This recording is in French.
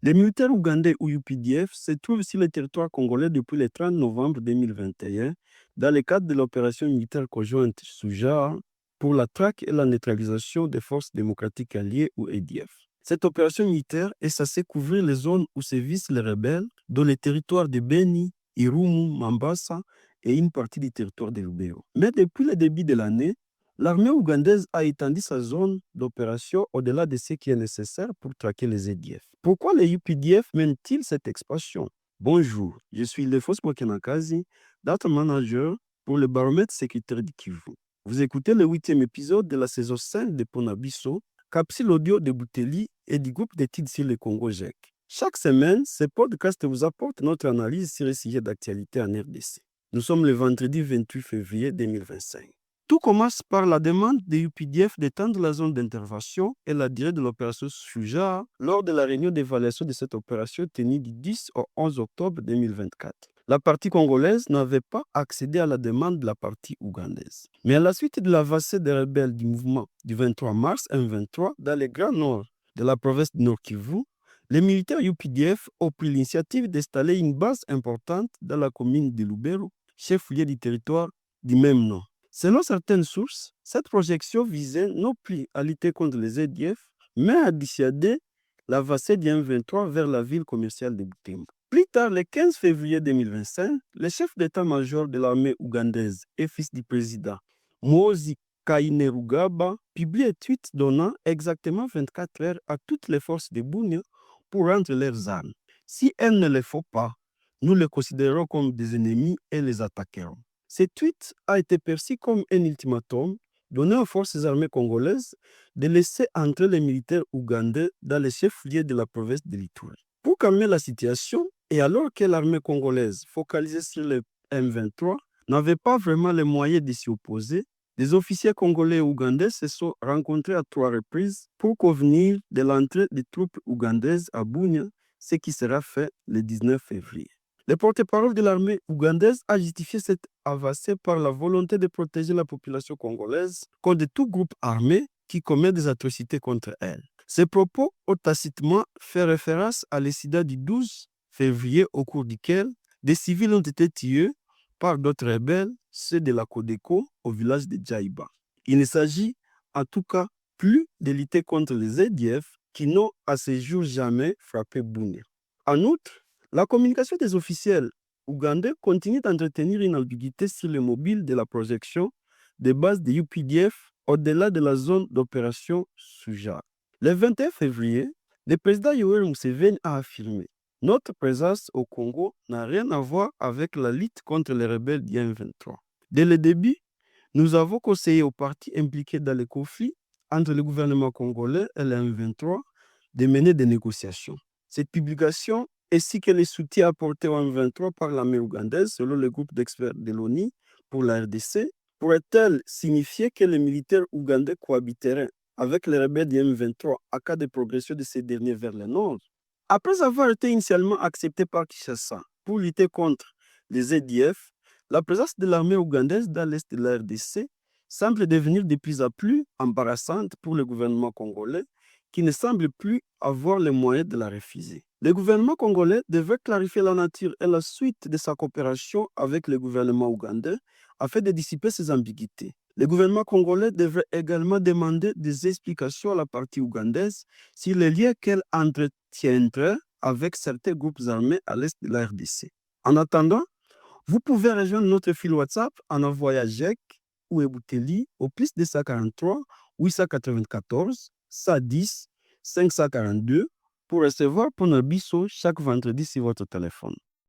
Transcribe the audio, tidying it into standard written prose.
Les militaires ougandais ou UPDF se trouvent sur le territoire congolais depuis le 30 novembre 2021 dans le cadre de l'opération militaire conjointe Soujar pour la traque et la neutralisation des forces démocratiques alliées ou ADF. Cette opération militaire est censée couvrir les zones où sévissent les rebelles, dont les territoires de Beni, Irumu, Mambasa et une partie du territoire de Lubero. Mais depuis le début de l'année, l'armée ougandaise a étendu sa zone d'opération au-delà de ce qui est nécessaire pour traquer les ADF. Pourquoi les UPDF mènent-ils cette expansion? Bonjour, je suis Lefos Bokenakazi, data manager pour le baromètre sécuritaire du Kivu. Vous écoutez le 8e épisode de la saison 5 de Ponabiso, capsule audio de Bouteli et du groupe d'études sur le Congo GEC. Chaque semaine, ce podcast vous apporte notre analyse sur les sujets d'actualité en RDC. Nous sommes le vendredi 28 février 2025. Tout commence par la demande des UPDF d'étendre la zone d'intervention et la durée de l'opération Soujar lors de la réunion d'évaluation de cette opération tenue du 10 au 11 octobre 2024. La partie congolaise n'avait pas accédé à la demande de la partie ougandaise. Mais à la suite de l'avancée des rebelles du mouvement du 23 mars M23 dans le Grand Nord de la province de Nord Kivu, les militaires UPDF ont pris l'initiative d'installer une base importante dans la commune de Lubero, chef-lieu du territoire du même nom. Selon certaines sources, cette projection visait non plus à lutter contre les ADF, mais à dissuader l'avancée du M23 vers la ville commerciale de Butembo. Plus tard, le 15 février 2025, le chef d'état-major de l'armée ougandaise et fils du président, Mozi Kainerugaba, publie un tweet donnant exactement 24 heures à toutes les forces de Bunia pour rendre leurs armes. Si elles ne le font pas, nous les considérons comme des ennemis et les attaquerons. Ce tweet a été perçu comme un ultimatum donné aux forces armées congolaises de laisser entrer les militaires ougandais dans les chefs-lieux de la province de l'Ituri. Pour calmer la situation, et alors que l'armée congolaise, focalisée sur le M23, n'avait pas vraiment les moyens de s'y opposer, des officiers congolais et ougandais se sont rencontrés à 3 reprises pour convenir de l'entrée des troupes ougandaises à Bunia, ce qui sera fait le 19 février. Le porte-parole de l'armée ougandaise a justifié cette avancée par la volonté de protéger la population congolaise contre tout groupe armé qui commet des atrocités contre elle. Ces propos ont tacitement fait référence à l'incident du 12 février au cours duquel des civils ont été tués par d'autres rebelles, ceux de la Codeco au village de Djaïba. Il ne s'agit en tout cas plus de lutter contre les ADF qui n'ont à ce jour jamais frappé Bunia. En outre, la communication des officiels ougandais continue d'entretenir une ambiguïté sur le mobile de la projection des bases des UPDF au-delà de la zone d'opération Soujar. Le 21 février, le président Yoweri Museveni a affirmé « Notre présence au Congo n'a rien à voir avec la lutte contre les rebelles du M23. Dès le début, nous avons conseillé aux partis impliqués dans le conflit entre le gouvernement congolais et le M23 de mener des négociations. » Cette publication ainsi que les soutiens apportés au M23 par l'armée ougandaise, selon le groupe d'experts de l'ONU pour la RDC, pourrait-elle signifier que les militaires ougandais cohabiteraient avec les rebelles du M23 à cas de progression de ces derniers vers le nord? Après avoir été initialement accepté par Kinshasa pour lutter contre les ADF, la présence de l'armée ougandaise dans l'est de la RDC semble devenir de plus en plus embarrassante pour le gouvernement congolais, qui ne semble plus avoir les moyens de la refuser. Le gouvernement congolais devrait clarifier la nature et la suite de sa coopération avec le gouvernement ougandais afin de dissiper ces ambiguïtés. Le gouvernement congolais devrait également demander des explications à la partie ougandaise sur les liens qu'elle entretiendrait avec certains groupes armés à l'est de la RDC. En attendant, vous pouvez rejoindre notre fil WhatsApp en envoyant GEC ou Ebouteli au plus 243 894 110 542 pour recevoir Ponabiso chaque vendredi sur votre téléphone.